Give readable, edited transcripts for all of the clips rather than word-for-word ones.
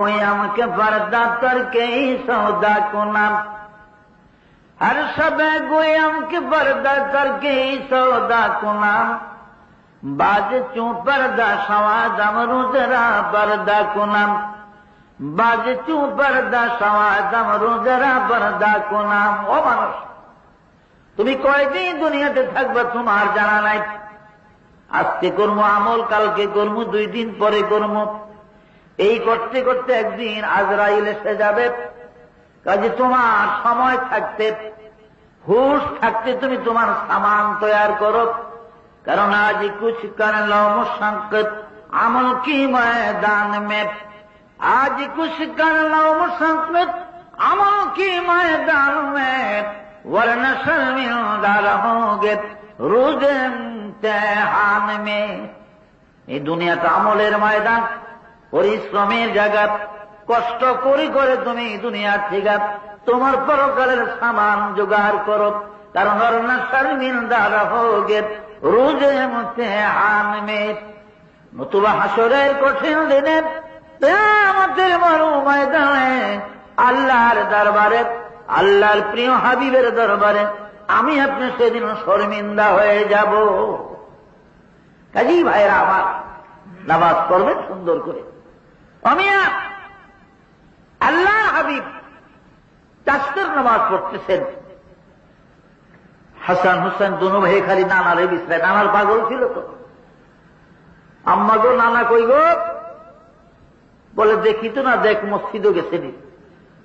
गोयम के पर्दा करके ही सौदा को नाम, हर शब गोयम के पर्दा करके ही सौदा को नाम, बाज चू पर्दा सवादम रुजरा पर्दा को नाम, बाज चू पर्दा सवादम रुजरा पर्दा को नाम। ও মানুষ, তুমি কয়দিন দুনিয়াতে থাকবে তোমার জানা নাই। আজকে কর্ম আমল, কালকে কর্ম, 2 দিন পরে কর্ম, এই করতে করতে একদিন আজরাইল এসে যাবে। কাজে তোমার সময় থাকতে, হুশ থাকতে তুমি তোমার সামান তৈরি করো, কারণ আজ কুছ কর লো মুশাক্কত আমল কি ময়দান মে, আজ কুছ কর লো মুশাক্কত আমল কি ময়দান মে, वरना शर्मिंदा रहोगे रोज इम्तिहान में। এই দুনিয়াটা আমলের ময়দান, পরিশ্রমের জায়গা। কষ্ট করে করে তুমি দুনিয়া থেকে তোমার পরকালের সামান জোগাড় করো, কারণ वरना शर्मिंदा रहोगे रोज इम्तिहान में। নতুবা হাসরের কঠিন দিনে, কিয়ামতের বড় ময়দানে, আল্লাহর দরবারে, আল্লাহর প্রিয় হাবিবের দরবারে আমি আপনি সেদিন শর্মিন্দা হয়ে যাব। কাজী ভাইরা আমার, নামাজ পড়বেন সুন্দর করে। আমিয়া আল্লাহ হাবিব চাষের নামাজ পড়তেছেন। হাসান হুসেন দুনো ভাই খালি নানারে বিশ্রায়, নানার পাগল ছিল তো। আম্মা গো, নানা কই গো? বলে দেখি তো না, দেখ মসজিদও গেছেনি।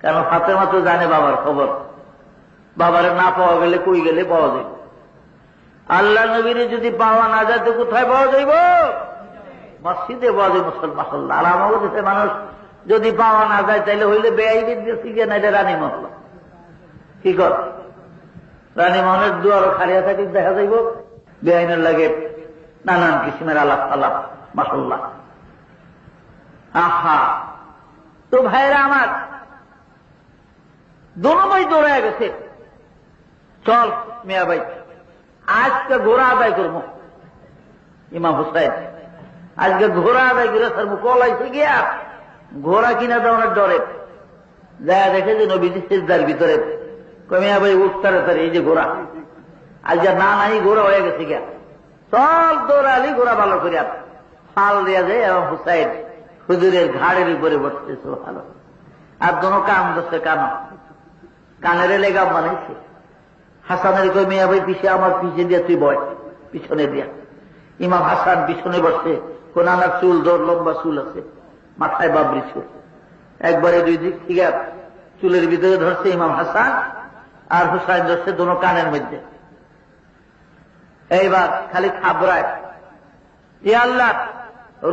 কারণ ফাতেমা তো জানে বাবার খবর, বাবারে না পাওয়া গেলে কই গেলে পাওয়া যাইব। আল্লাহ নবীরে যদি পাওয়া না যায় তো কোথায় পাওয়া যাইব? মসজিদে পাওয়া যাইব। মুসলমান আর আমাদের দেশে মানুষ যদি পাওয়া না যায় তাইলে হইলে বেআইনের দেশে গিয়ে না, এটা রানী মহল্লা। কি কর, রানী মহলের দুয়ারও খাড়িয়া থাকি দেখা যাইব, বেআইনের লাগে নানান কিসিমের আলাপ আলাপ। মাসাল্লাহ। আহা, তো ভাইরা আমার, दोनों भाई दौड़ाया गए। चल मिया भाई, आज का घोड़ा आदाय करबो। इमाम हुसैन आज का घोड़ा आदाय करे, सर मुकल आइसे गया घोड़ा किना देওয়ার ডরে যায়, দেখে যে নবীজি সিজদার ভিতরে। কই মিয়া ভাই উঠ তাড়াতাড়ি, এই যে ঘোড়া আজ না নাই ঘোড়া হয়ে গেছে গিয়া। চল দৌড়ালি, ঘোড়া ভালো করিয়া ফাল দিয়া যায় এবং হুসাইন হুজুরের ঘাড়ের উপরে বসছে। সুবহানাল্লাহ। আর দোনো কান ধরছে, কানের লেগাম বানাইছে। হাসানের কই মিয়া ভাই পিছিয়ে, আমার পিছিয়ে দিয়া তুই বয়, পিছনে দিয়া। ইমাম হাসান পিছনে বসছে, কোনানার চুল ধর, লম্বা চুল আছে, মাথায় বাবরি চুল, একবারে 2 দিক থেকে চুলের ভিতরে ধরছে ইমাম হাসান, আর হুসাইন ধরছে দোনো কানের মধ্যে। এইবার খালি খাবরায়, ইয়া আল্লাহ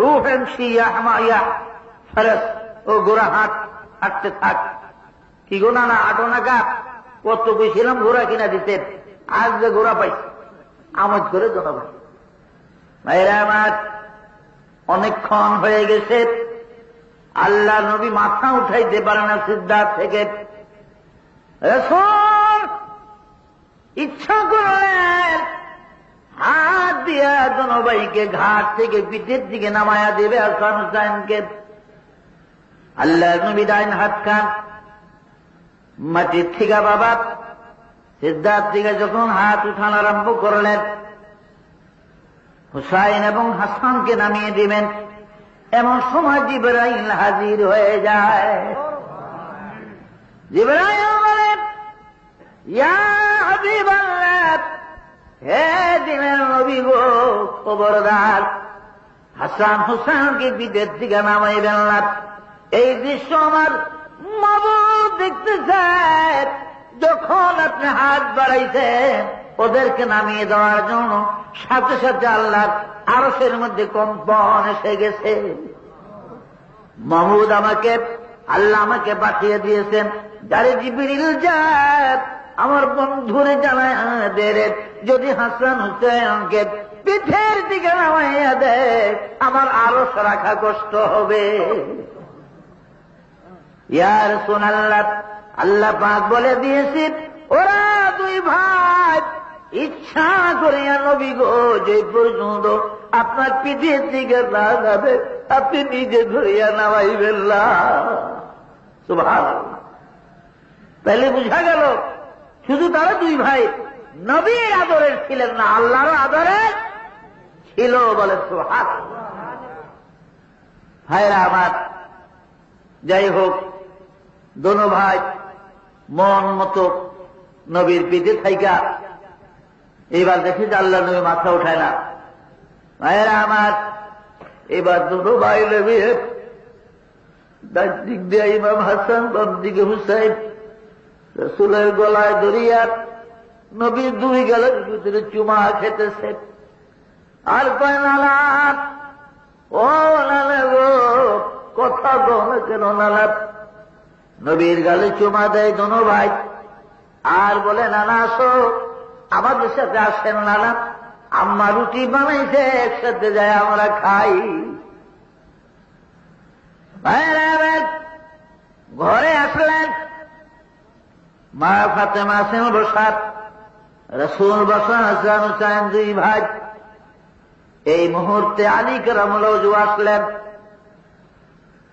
রূহ এমসি ইয়া হামাইয়া ফরস, ও গোরা হাঁটতে থাক। কি গো নানা, আটো না গা, কত কইছিলাম ঘোড়া কিনা দিতেন, আজ যে ঘোড়া পাইছি, আমোদ করে দোনো ভাই। ভাইরা আমার, অনেকক্ষণ হয়ে গেছে, আল্লাহ নবী মাথা উঠাইতে পারে না সিজদা থেকে। রাসূল ইচ্ছা করলেন হাত দিয়া দোনো ভাইকে ঘাট থেকে পিঠের দিকে নামায়া দেবে হাসান হুসাইনকে। আল্লাহ নবী ডাইন হাত খান মাটির থেকে বাবা সিজদার থেকে যখন হাত উঠান আরম্ভ করলেন, হুসাইন এবং হাসানকে নামিয়ে দিবেন, এমন সময় জিবরাইল হাজির হয়ে যায়। জিবরাইল বলেন, ইয়া হাবিবাল্লাহ, হে দিনের নবী গো, খবরদার হাসান হুসাইনকে পিঠের থেকে নামাইবেন না। এই দৃশ্য আমার মাবুদ দেখতে চায়। যখন আপনি হাত বাড়াইছেন ওদেরকে নামিয়ে দেওয়ার জন্য, সাথে সাথে আল্লাহর আরশের মধ্যে কম্পন এসে গেছে। মাহমুদ আল্লাহ আমাকে পাঠিয়ে দিয়েছেন, যারে জিবরিল যায় আমার বন্ধুরে জানায় দে, যদি হাসান হুসাইনকে পিঠের দিকে নামাইয়া দেয় আমার আরশ রাখা কষ্ট হবে। ইয়া রাসূলুল্লাহ, আল্লাহ পাক বলে দিয়েছেন ওরা 2 ভাই ইচ্ছা করিয়া নবী গো যে পর্যন্ত আপনার পিঠের দিকে না যাবে আপনি নিজে ধরিয়া নামাইবেন না। সুবহানাল্লাহ। তাহলে বুঝা গেল শুধু তারা দুই ভাই নবীর আদরের ছিলেন না, আল্লাহর আদরের ছিল। বলে সুবহানাল্লাহ। ভাইরা আমার, যাই হোক দোনো ভাই মন মতো নবীর পিঠে থাইকা এবার দেখে যে আল্লাহ নবী মাথা উঠায় না। ভাইরা আমার, এবার দুটো ভাই নবী ডান দিক দিয়ে ইমাম হাসান, বাম দিকে হুসাইন, রাসূলের গলায় দরিয়া নবীর দুই গালের ভিতরে চুমা খেতেছে। আর কয় নানা, ও নানা গো, কথা গো না কেন নানা? নবীর গালে চুমা দেয় দোনো ভাই, আর বলে নানা আসো আমাদের সাথে আসেন নানা, আম্মা রুটি বানাইছে একসাথে যায় আমরা খাই। ঘরে আসলেন, মা ফাতেমা আছেন বসার, রাসূল বসা, হাসান হুসাইন দুই ভাই। এই মুহূর্তে আলী কারামুল্লাহ আসলেন।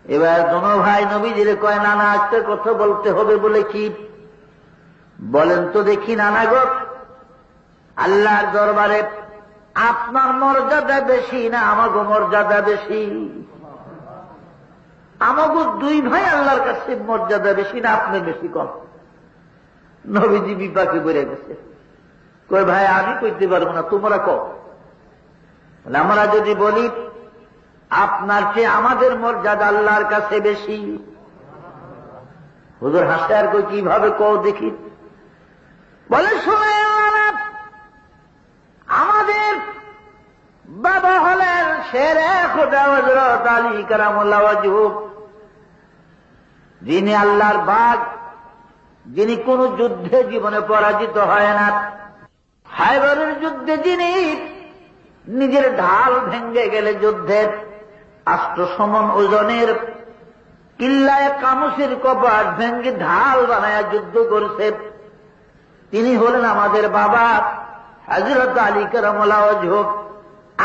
এবার দোনো ভাই নবীজির কয় নানা আজকে কথা বলতে হবে। বলে কি? বলেন তো দেখি নানা গো, আল্লাহর দরবারে আপনার মর্যাদা বেশি না আমাগো মর্যাদা বেশি? আমাগো দুই ভাই আল্লাহর কাছে মর্যাদা বেশি না আপনি বেশি কম? নবীজি বিপাকে বেড়ে গেছে। কই ভাই আমি কইতে পারবো না, তোমরা কও। আমরা যদি বলি আপনার চেয়ে আমাদের মর্যাদা আল্লাহর কাছে বেশি, হুজুর হাসে আর কই কিভাবে কও দেখি? বলে শুনে আমাদের বাবা হলেন শেরে খোদা হযরত আলী কারামুল্লাহ ওয়াজহু, যিনি আল্লাহর বাগ, যিনি কোন যুদ্ধে জীবনে পরাজিত হয় না। খায়বরের যুদ্ধে যিনি নিজের ঢাল ভেঙে গেলে যুদ্ধের 8 সমন ওজনের কিল্লায় কামুসের কপাট ভেঙে ঢাল বানায় যুদ্ধ করছে, তিনি হলেন আমাদের বাবা হযরত আলী কারামাল্লাহ ওয়াজহু।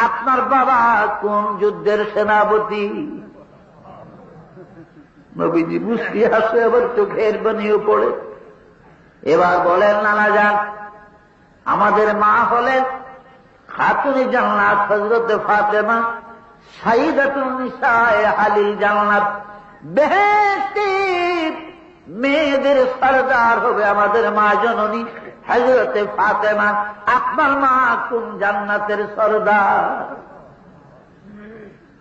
আপনার বাবা কোন যুদ্ধের সেনাপতি? নবীজি মুস্কি হাসে, আবার চোখের পানিও পড়ে। এবার বলেন নানা যান, আমাদের মা হলেন খাতুনে জান্নাত হযরত ফাতেমা, সাইয়্যিদাতুন নিসায়ে আহলিল জান্নাত। বেহেশতের মেয়েদের সরদার হবে আমাদের মা জননী হযরত ফাতেমা। আপনার মা কোন জান্নাতের সরদার?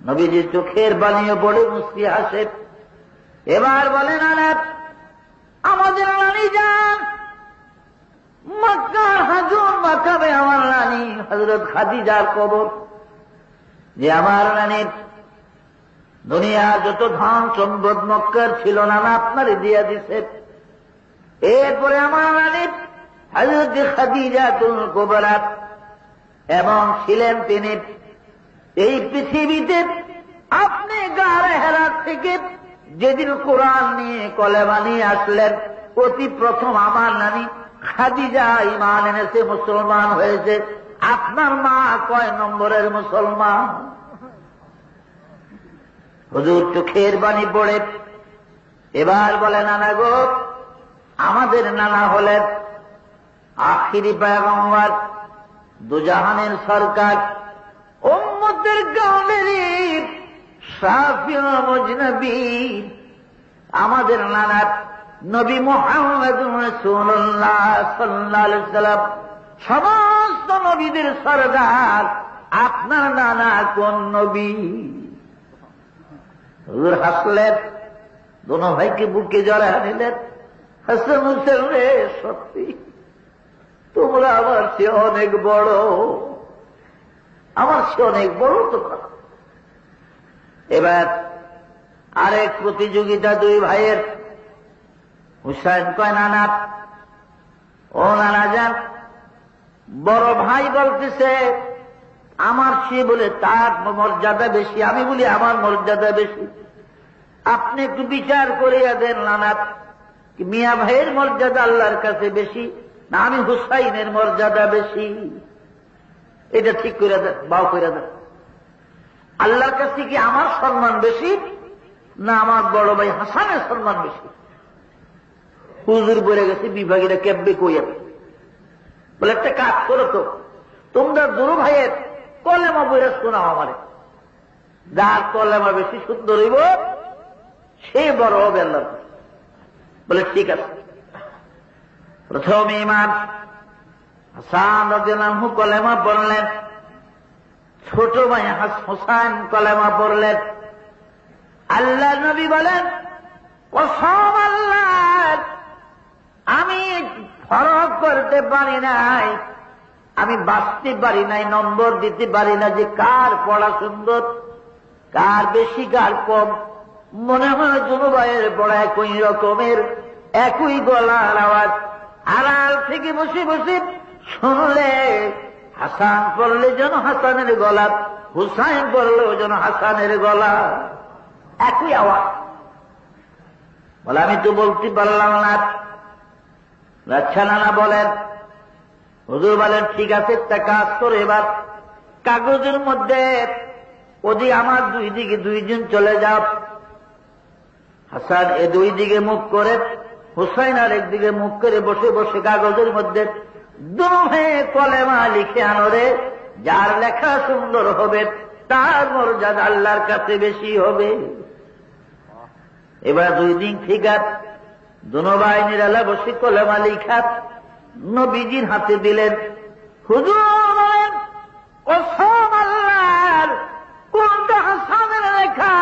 নবীজি চোখের পানিও পড়ে মুস্কি হাসে। এবার বলেন নানা, আমাদের নানি যান মক্কার হাজুর মাকামে আমার নানি হযরত খাদিজার কবর, যে আমার নানির দুনিয়া যত ধন সম্পদ মক্কার ছিল না আপনারে দিয়া দিছে। এরপরে আমার নানির হযরত খাদিজাতুল কুবরা, এবং ছিলেন তিনি এই পৃথিবীতে আপনি গারে হেরা থেকে যেদিন কোরআন নিয়ে কলেমা নিয়ে আসলেন, অতি প্রথম আমার নানি খাদিজা ঈমান এনেছে, মুসলমান হয়েছে। আপনার মা কয় নম্বরের মুসলমান? হুজুর চোখের বাণী পড়ে এবার বলে নানা গো, আমাদের নানা হলেন আখিরি পয়গম্বর, দুজাহানের সরকার, উম্মতের গাওনের শাফি ও মুজনবী। আমাদের নানা নবী মুহাম্মদুর রাসূলুল্লাহ সাল্লাল্লাহু আলাইহি ওয়াসাল্লাম, সমস্ত নবীদের সরদার। আপনার নানা কোন নবী? হুজুর হাসলেন, দোনো ভাইকে বুকে জড়ায় নিলেন। হাসান হুসেন রে, সত্যি তোমরা আমার চেয়ে অনেক বড়, আমার চেয়ে অনেক বড় তোমরা। এবার আরেক প্রতিযোগিতা দুই ভাইয়ের। হুসাইন কয় নানা, ও নানা যান, বড় ভাই বলতেছে আমার চেয়ে বলে তার মর্যাদা বেশি, আমি বলি আমার মর্যাদা বেশি। আপনি একটু বিচার করিয়া দেন নানা, মিয়া ভাইয়ের মর্যাদা আল্লাহর কাছে বেশি না আমি হুসাইনের মর্যাদা বেশি। এটা ঠিক করে দেন, বাও করে দেন। আল্লাহর কাছে কি আমার সম্মান বেশি না আমার বড় ভাই হাসানের সম্মান বেশি? হুজুর বলে গেছে বিভাগীরা কেববে কইয়া বলে একটা কাজ করো তো, তোমরা দুরু ভাইয়ের কলেমা বইরা শোনাও আমারে, যার কলেমা বেশি সুন্দর হইব সে বড় হবে আল্লাহর কাছে। বলে ঠিক আছে। প্রথম ইমাম হাসান রাদিয়াল্লাহু আনহু কলেমা পড়লেন, ছোট ভাই হুসাইন কলেমা পড়লেন। আল্লাহ নবী বলেন কসম আল্লাহ, আমি ফরক করতে পারি নাই, আমি বাঁচতে পারি নাই, নম্বর দিতে পারি না যে কার পড়া সুন্দর, কার বেশি কার কম। মনে হয় দুনো ভাইয়ের পড়া একই রকমের, একই গলার আওয়াজ। আড়াল থেকে বসে বসে শুনলে হাসান পড়লে যেন হাসানের গলা, হুসাইন পড়লেও যেন হাসানের গলা, একই আওয়াজ। বলে আমি তো বলতে পারলাম না। আচ্ছা নানা বলেন। হুজুর বলেন ঠিক আছে, একটা কাজ করে এবার কাগজের মধ্যে ওদি আমার দুই দিকে দুইজন চলে যাও। হাসান এ দুই দিকে মুখ করে, হুসাইন আর একদিকে মুখ করে বসে বসে কাগজের মধ্যে দুহে কলেমা লিখে আনো রে, যার লেখা সুন্দর হবে তার মর্যাদা আল্লাহর কাছে বেশি হবে। এবার দুই দিন ঠিক আছে, দুনো ভাই নিরালা বসে কলেমা লিখা নবীজির হাতে দিলেন। হুজুর বলেন কসম আল্লাহর, কোনটা হাসানের লেখা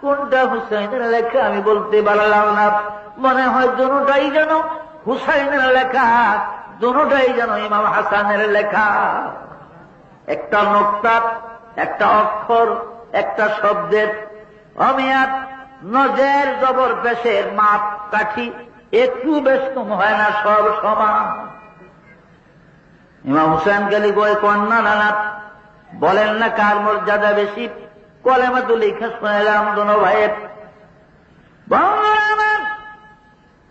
কোনটা হুসাইনের লেখা আমি বলতে পারলাম না। মনে হয় দুটাই যেন হুসাইনের লেখা, দুটাই যেন ইমাম হাসানের লেখা। একটা নোক্তা, একটা অক্ষর, একটা শব্দের অমিয়াত নজের জবর পেশের মাপ কাঠি একটু বেশ কম হয় না, সব সমান। ইমাম হুসাইন গালি বই কন্যা নানা বলেন না কার মর্যাদা বেশি? কলেমা তো লেখা শুনেলাম দোনো ভাইয়ের।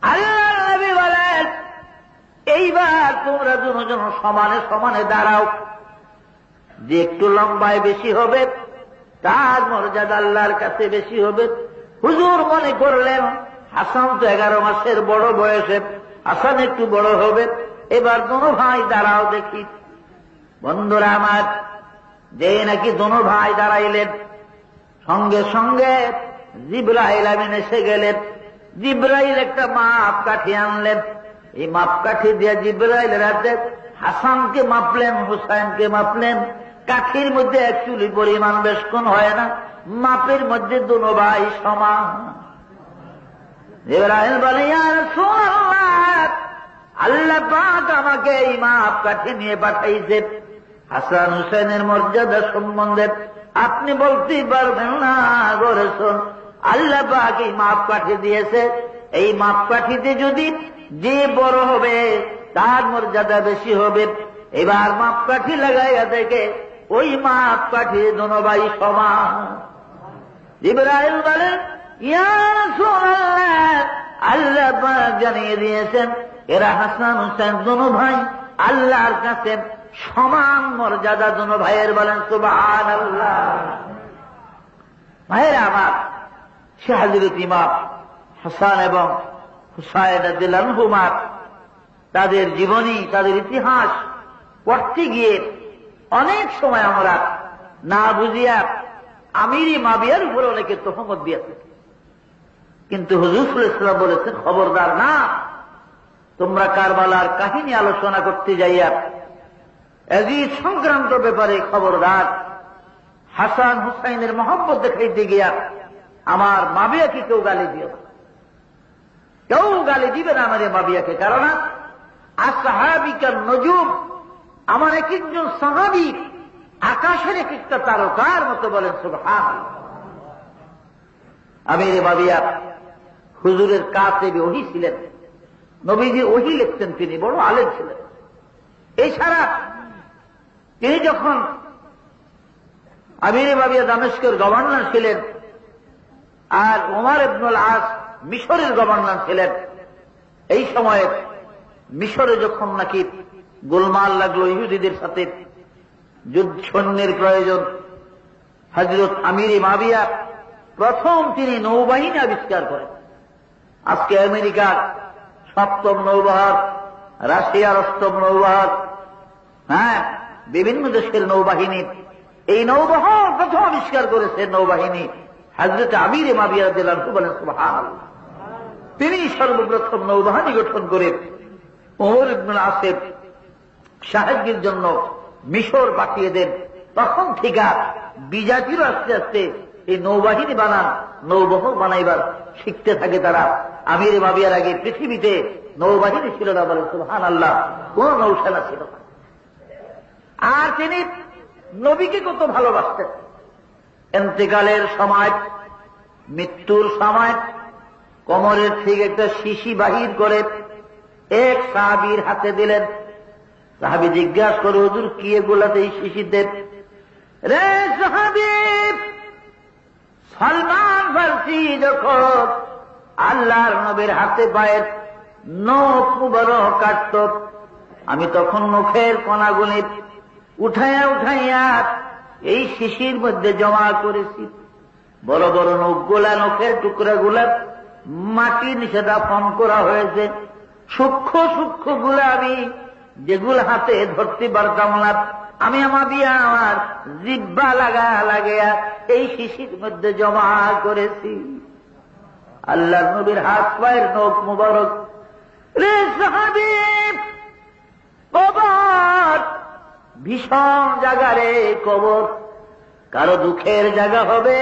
আল্লাহ নবী বলেন এইবার তোমরা দুজন সমানে সমানে দাঁড়াও, যে একটু লম্বায় বেশি হবে তার মর্যাদা আল্লাহর কাছে বেশি হবে। হুজুর মনে করলেন হাসান তো 11 মাসের বড় বয়সে, হাসান একটু বড় হবে। এবার দোনো ভাই দাঁড়াও দেখি। বন্ধুরা আমার, যে নাকি দোনো ভাই দাঁড়াইলেন, সঙ্গে সঙ্গে জিবরাইল আমিন এসে গেলেন। জিবরাইল একটা মাপ কাঠি আনলেন। এই মাপ কাঠি দিয়ে জিবরাইল রাতে হাসানকে মাপলেন, হুসাইনকে মাপলেন। কাঠির মধ্যে এক চুলি পরিমাণ বেশ কোন হয় না, মাপের মধ্যে দোনো ভাই সমান। জিবরাইল বলে ইয়া রাসূলুল্লাহ, আল্লাহ পাক আমাকে এই মাপ কাঠি নিয়ে পাঠাইছে হাসান হুসাইনের মর্যাদা সম্বন্ধে আপনি বলতেই পারবেন না গো রাসূল। আল্লাহ পাক এই মাপ কাঠি দিয়েছে, এই মাপ কাঠিতে যদি যে বড় হবে তার মর্যাদা বেশি হবে। এবার মাপ কাঠি লাগাইয়া দেখে ওই মাপ কাঠি দোনো ভাই সমান। জিবরাইল বলেন ইয়া রাসূলুল্লাহ, আল্লাহ পাক জানিয়ে দিয়েছেন এরা হাসান হুসাইন দোনো ভাই আল্লাহর কাছে সমান মর্যাদা। দোনো ভাইয়ের বলেন সুবহানাল্লাহ। ভাইয়েরা আমার, সে হযরত ইমাম হাসান এবং হুসাইন রাদিয়াল্লাহু আনহুমা তাদের জীবনী, তাদের ইতিহাস পড়তে গিয়ে অনেক সময় আমরা না বুঝিয়া আমিরি মাবিয়ার উপরে অনেকে তোহমত দিয়েছে। কিন্তু হুজুর সাল্লাল্লাহু আলাইহি ওয়াসাল্লাম বলেছেন খবরদার না, তোমরা কারবালার কাহিনী আলোচনা করতে যাইয়া এজিদ সংক্রান্ত ব্যাপারে খবরদার। হাসান হুসাইনের মহব্বত দেখাইতে গিয়া আমার মাবিয়াকে কেউ গালি দিও না, কেউ গালি দিবে না আমাদের মাবিয়াকে। কারণ আসহাবিকার নজুম, আমার এক একজন সাহাবী আকাশের এক একটা তারকার মতো। বলেন সুবহানাল্লাহ। আমিরে মাবিয়া হুজুরের কাছে ওহী ছিলেন, নবীজি ওহী লিখতেন, তিনি বড় আলেম ছিলেন। এছাড়া তিনি যখন আমিরে মাবিয়া দামেস্কের গভর্নর ছিলেন আর ওমর ইবনুল আস মিশরের গভর্নর ছিলেন, এই সময়ে মিশরে যখন নাকি গোলমাল লাগলো ইহুদিদের সাথে, যুদ্ধ সৈন্যের প্রয়োজন, হযরত আমির মাবিয়া প্রথম তিনি নৌবাহিনী আবিষ্কার করেন। আজকে আমেরিকার 7ম নৌবহর, রাশিয়ার 8ম নৌবহর, বিভিন্ন দেশের নৌবাহিনী, এই নৌবহর প্রথম আবিষ্কার করেছে নৌবাহিনী হযরত আমির মাবিয়া রাদিয়াল্লাহু আনহু। বলেন সুবহানাল্লাহ। তিনি সর্বপ্রথম নৌবাহিনী গঠন করে ওমর ইবনে আসের সাহায্যের জন্য মিশর পাঠিয়ে দেন। তখন থেকে বিজাতিরও আস্তে আস্তে এই নৌবাহিনী নৌবহর বানাইবার শিখতে থাকে তারা। আমির মাবিয়ার আগে পৃথিবীতে নৌবাহিনী ছিল না। বলেন সুবহানাল্লাহ। কোন নৌসেনা ছিল না। আর তিনি নবীকে কত ভালোবাসতেন। ইন্তেকালের সময়, মৃত্যুর সময় কোমরের থেকে একটা শিশি বাহির করে এক সাহাবীর হাতে দিলেন। সাহাবী জিজ্ঞাসা করে, হুজুর কি এগুলাতে এই শিশিতে? রে সাহাবী, সালমান ফারসি যখন আল্লাহর নবীর হাতে পায়ের নখ মুবারক কাটত, আমি তখন নখের কণাগুলি উঠাইয়া উঠাইয়া এই শিশির মধ্যে জমা করেছি। বড় বড় নখগুলা, নখের টুকরাগুলা মাটির নিচে দাফন করা হয়েছে। সূক্ষ্ম সূক্ষ্ম গুলা আমি যেগুলো হাতে ধরতে পারতাম না, আমি আমার জিহ্বা লাগাইয়া এই শিশির মধ্যে জমা করেছি। আল্লাহর নবীর হাত পায়ের নখ মুবারক। রে সাহাবী, কবর ভীষণ জায়গা রে কবর। কারো দুঃখের জায়গা হবে,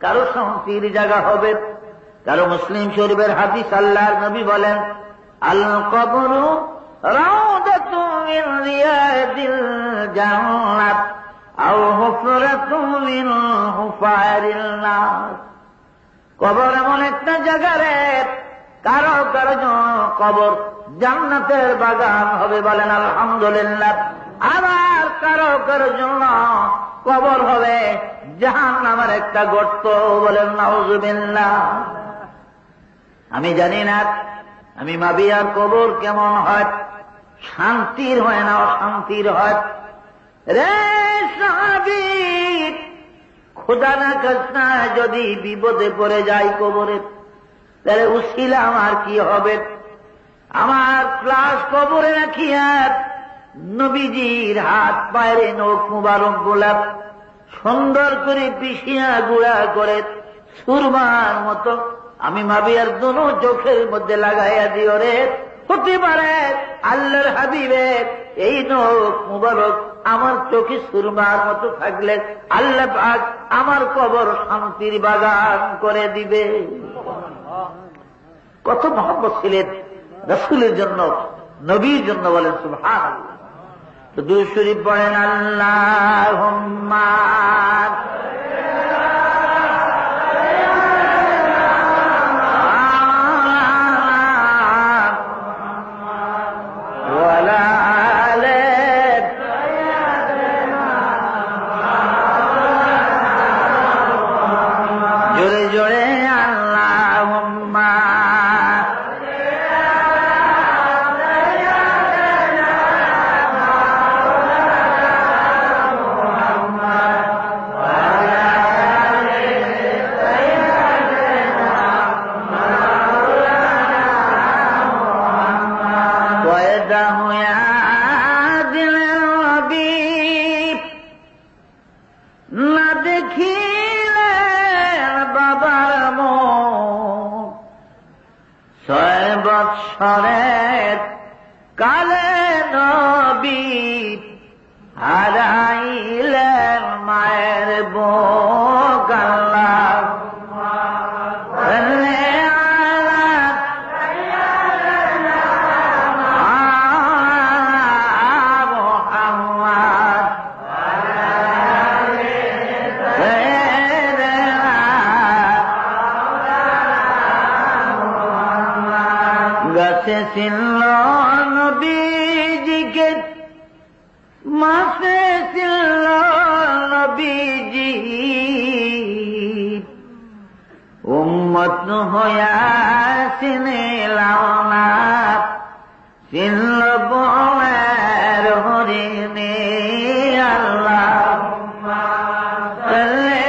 কারো শান্তির জায়গা হবে। কারো মুসলিম শরীফের হাদিস, আল্লাহর নবী বলেন, আল কবরু রাউদাতুন মিন রিয়াদিল জান্নাত আও হুফরাতুন মিন হুফারিল নার। কবর এমন একটা জায়গা রে, কারো কারো কবর জান্নাতের বাগান হবে। বলেন আলহামদুলিল্লাহ। আবার কারো কারো জন্য কবর হবে জাহান্নামের একটা গর্ত। বলেন নাউযুবিল্লাহ। আমি জানি না আমি মাবিয়ার কবর কেমন হয়, শান্তির হয় না অশান্তির হয়। রে সাহাবী, খোদা না খাস্তা যদি বিপদে পড়ে যায় কবরে, তাহলে উসিলা আমার কি হবে? আমার ক্লাস কবরে রাখিয়া নবীজির হাত পায়ের নখ মুবারক গোলাপ সুন্দর করে পিষিয়া গুঁড়া করে সুরমার মতো আমি মাবিয়ার দুনো চোখের মধ্যে লাগাইয়া দিও রে। হতে পারে আল্লাহর হাবিবের এই নখ মুবারক আমার চোখে সুরমার মতো থাকলে আল্লাহ পাক আমার কবর শান্তির বাগান করে দিবে। কত মহব্বত ছিলেন রাসূলের জন্য, নবীর জন্য। বলেন সুবহানাল্লাহ। তো দুরূদ শরীফ পড়েন, আল্লাহুম্মা কালে নবী হারাইলেন মায়ের বুক। গাছে ছিল নবীজিকে, মাসে ছিল নবীজি, উম্মত হইয়া চিনিলাম না, চিনল বনের হরিণী আল্লাহুম্মা সাল্লি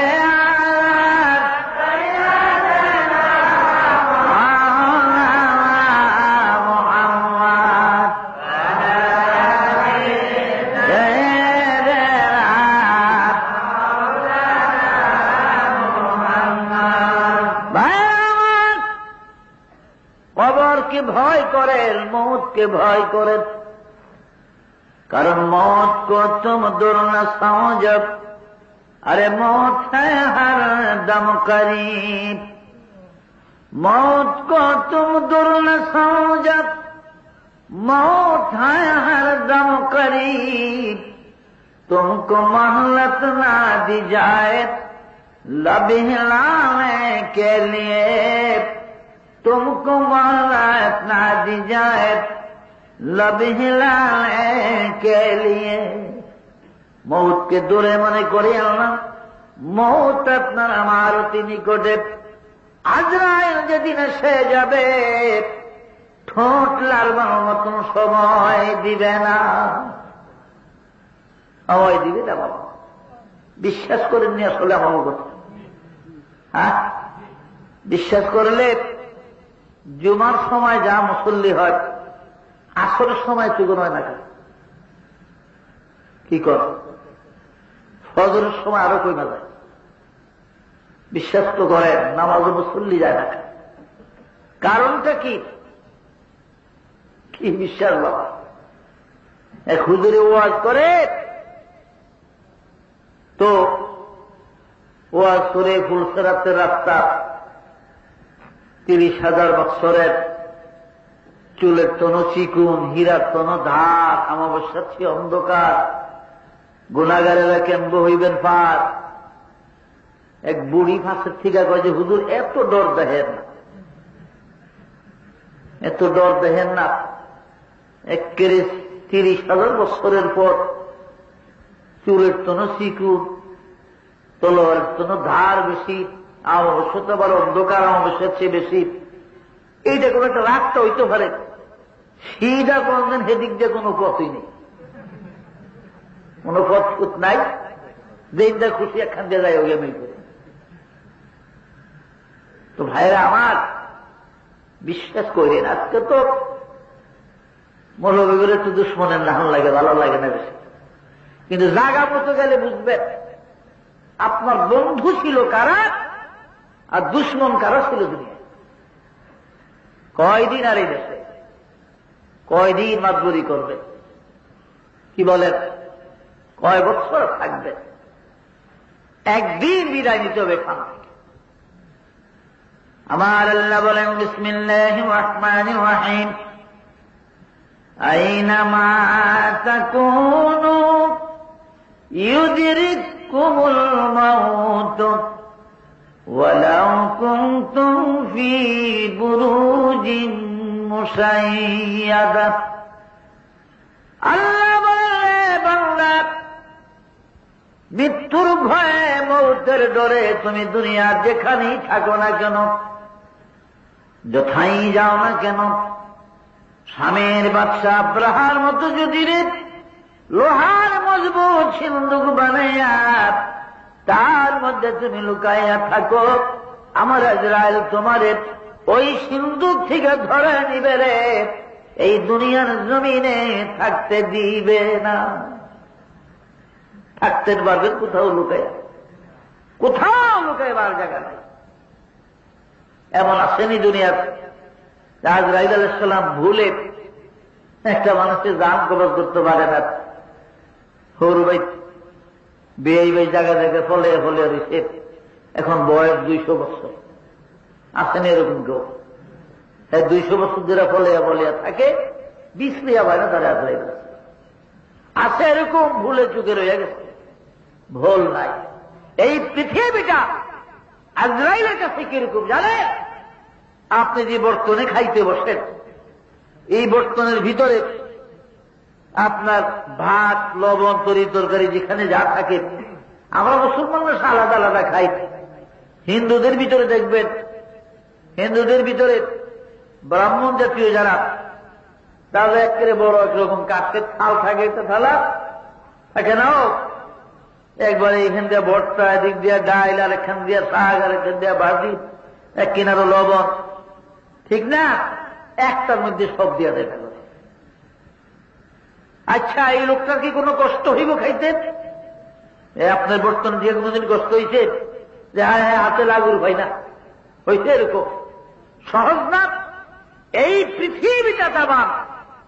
কবরকে ভয় করেন, মৌতকে ভয় করেন, কারণ मौत को तुम दूर न समझो, अरे मौत है हर दम करीब। मौत को तुम दूर न समझो, मौत है हर दम करीब। तुमको मोहलत ना दी जाए लब हिलाने के लिए, तुमको मोहलत ना दी जाए लब हिलाने के लिए। मौतকে দূরে মনে করিও না, মৌত আপনার আমার অতি নিকটে। আজরাইল যেদিন এসে যাবে ঠোঁট লাড়বার মতন সময় দিবে না। সময় দিবে না বাবা, বিশ্বাস করেননি আসলে আমার কথা? হ্যাঁ, বিশ্বাস করলে জুমার সময় যা মুসল্লি হয় আসরের সময় চুগন হয় না, কি কর? ফজরের সময় আরো কই না যায়। বিশ্বাস তো করেন নামাজে মুসল্লি যায় না, কারণটা কি? কি বিশ্বাস বাবা? এক হুজুরে ওয়াজ করে তো ওয়াজ করে ফুলসেরাতের রাস্তা 30,000 বৎসরের চুলের তনু চিকুন, হীরার তনু ধার, অমাবস্যার চেয়ে অন্ধকার, গুনাহগারেরা কেমন হইবেন পার। এক বুড়ি ফাঁসের থেকে কয় যে হুজুর এত ডর দেখেন না, এত ডর দেখেন না। একেবারে 30,000 বৎসরের পর চুলের তনু চিকুন, তলোয়ারের তনু ধার বেশি, অমাবস্যা তো আবার অন্ধকার, অমাবস্যার চেয়ে বেশি। এইটা কোন একটা রাস্তা হইতে পারে, সিধা কোনদিন হেদিক দিয়ে কোনো পথই নেই, কোন পথ নাই, যেটা খুশি একখান দিয়ে যায় ওই আমি করি। তো ভাইরা আমার, বিশ্বাস করেন আজকে তো মৌলবীদের একটু দুশ্মনের নাম লাগে, ভালো লাগে না বেশি, কিন্তু জায়গা মতো গেলে বুঝবেন আপনার বন্ধু ছিল কারা আর দুশ্মন কারা ছিল দুনিয়া। কয়দিন আর এই দেশে কয়দিন মাতবরি করবে? কি বলেন? কয় বছর থাকবে? একদিন বিদায় নিতে হবে খান থেকে। আমার আল্লাহ বলেন বিসমিল্লাহির রহমানির রহিম, আইনামা তাকুনু ইউদরিকুমুল মাউত ওয়ালাউ কুনতুম ফি বুরুজিন মুশাইয়াদা। আল্লাহ বলে বান্দা, মৃত্যুর ভয়ে, মৌতের ডরে তুমি দুনিয়ার যেখানেই থাকো না কেন, যথাই যাও না কেন, স্বামীর বাদশা আব্রাহার মতো যদি লোহার মজবুত সিন্দুক বানাইয়া তার মধ্যে তুমি লুকাইয়া থাকো, আমার আজরাইল তোমারে ওই সিন্দুক থেকে ধরে নিবে রে, এই দুনিয়ার জমিনে থাকতে দিবে না। থাকতে পারবে কোথাও লুকাইয়া? কোথাও লুকাইবার জায়গা নাই। এমন আসেনি দুনিয়ার। আজরাইল আলাইহিস সালাম ভুলে একটা মানুষের জান কবজ করতে পারে না, হরুবাই বেই বাই জায়গা জায়গায় ফলে ফলে রয়েছে, এখন বয়স 200 বছর। আসেনি এরকম কেউ? 200 বছর ধরে ফলিয়া ফলিয়া থাকে, বিশ্রিয়া হয় না তারা আজরাইল আছে এরকম ভুলে চুকে রয়ে গেছে। ভুল নাই। এই পৃথিবীটা আজরাইলের কাছে কিরকম জানে? আপনি যে বর্তনে খাইতে বসেন, এই বর্তনের ভিতরে আপনার ভাত, লবণ, তরি তরকারি যেখানে যা থাকে, আমরা মুসলমানরা আলাদা আলাদা খাই। হিন্দুদের ভিতরে দেখবেন, হিন্দুদের ভিতরে ব্রাহ্মণ জাতীয় যারা তাহলে একেবারে বড় একরকম কাঠের থাল থাকে, একটা থালা থাকে না, একবারে এখান দিয়ে ভর্তা, এদিক দিয়ে ডাইল, আর এখান দিয়ে শাক, আর এখান দিয়ে ভাজি, এক কিনারও লবণ, ঠিক না? একটার মধ্যে সব দিয়ে দেয়। আচ্ছা, এই লোকটার কি কোনো কষ্ট হইব খাইতে? আপনার বর্তমানে দিয়ে কোনোদিন কষ্ট হয়েছে যে হ্যাঁ হ্যাঁ হাতে লাগুর ভাই না হয়েছে? এরকম সহজ না। এই পৃথিবীটা তামাম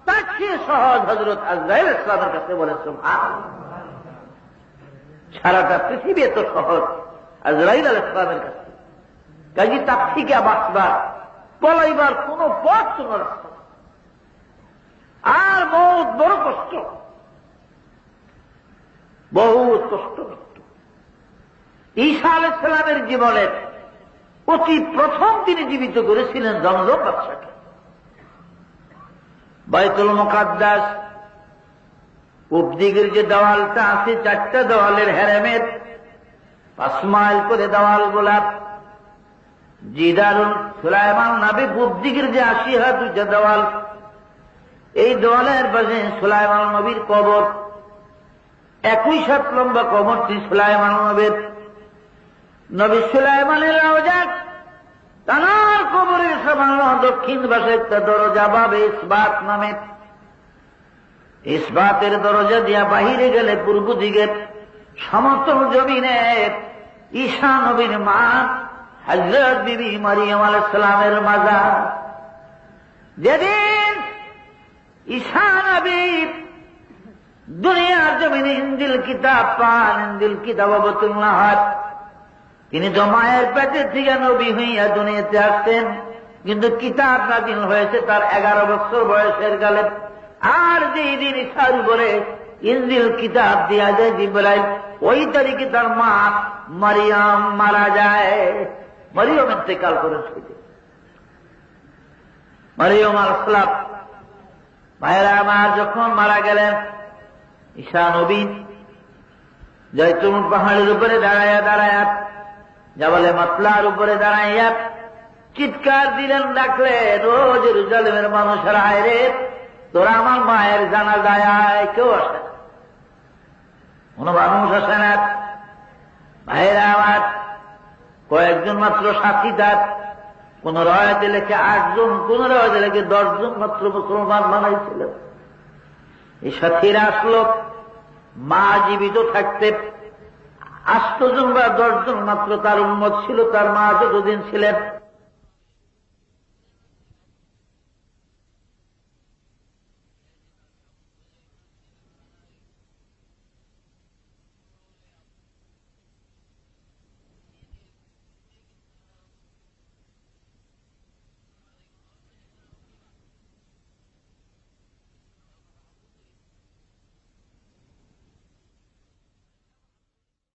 তার চেয়ে সহজ হযরত আজরাইল ইসলামের কাছে বলে সুবহানাল্লাহ। সারাটা পৃথিবী এত সহজ আজরাইল আলাইহিস সালামের কাছে। কাজী তার থেকে বাঁচবার, পলাইবার কোন পথ, কোন রাস্তা। আর মৌত বড় কষ্ট, বহুত কষ্ট। ঈসা আলাইহিস সালামের জীবনের অতি প্রথম তিনি জীবিত করেছিলেন জমজম বাদশাকে। বাইতুল মুকাদ্দাস পূব দিকের যে দেওয়ালটা আছে, 4টা দেওয়ালের হেরেমের 5 মাইল করে দেওয়াল গোলাপ। জিদারুল সুলাইমান নবী পূব দিকের যে 80 হাত উঁচা দেওয়াল, এই দেওয়ালের পাশে সুলাইমান নবীর কবর। 21 হাত লম্বা কবরটি সুলাইমান নবীর। নবী সুলাইমানের রওজা, তার কবরের সামান্য দক্ষিণ পাশে একটা দরজা, বাবে ইসবাত নামে। ইসবাতের দরজা দিয়া বাহিরে গেলে পূর্ব দিকে সমতল জমিনে ঈসা নবীর মা হযরত বিবি মারিয়াম আলাইহিস সালামের মাজার। যেদিন ঈসা নবী দুনিয়ার জমিনে ইনজিল কিতাব পান, ইনজিল কিতাব অবতীর্ণ হয়, তিনি তো মায়ের পেটে থেকে নবী হইয়া দুনিয়াতে আসছেন, কিন্তু কিতাব নাযিল হয়েছে তার 11 বছর বয়সের কালে। আর যেই দিন ঈসার উপরে ইনজিল কিতাব দিয়া যায় জিবরাইল, ওই তারিখে তার মা মারিয়াম মারা যায়। মারিয়াম ইন্তেকাল করেছে। মারিয়াম আলাইহিস সালাম ভাইরা আমার যখন মারা গেলেন, ঈসা নবী জৈতুন পাহাড়ের উপরে দাঁড়ায়া দাঁড়ায়া, জাবালে মাতলার উপরে দাঁড়াইয়া চিৎকার দিলেন, ডাকলেন, ও জেরুজালেমের মানুষেরা, আয় রে, তোরা আমার মায়ের জানাজায় আয়। কেউ আসে না, কোন মানুষ আসে না। ভাইরা আমার, কয়েকজন মাত্র সাথী তার, কোন রয়াতে লেখে 8 জন, কোন রয়াতে লেখে 10 জন মাত্র মুসলমান বানাইছিল। এই সাথীরা আসলো, মা জীবিত থাকতে 8 জন বা 10 জন মাত্র তার উম্মত ছিল, তার মা যতদিন ছিলেন।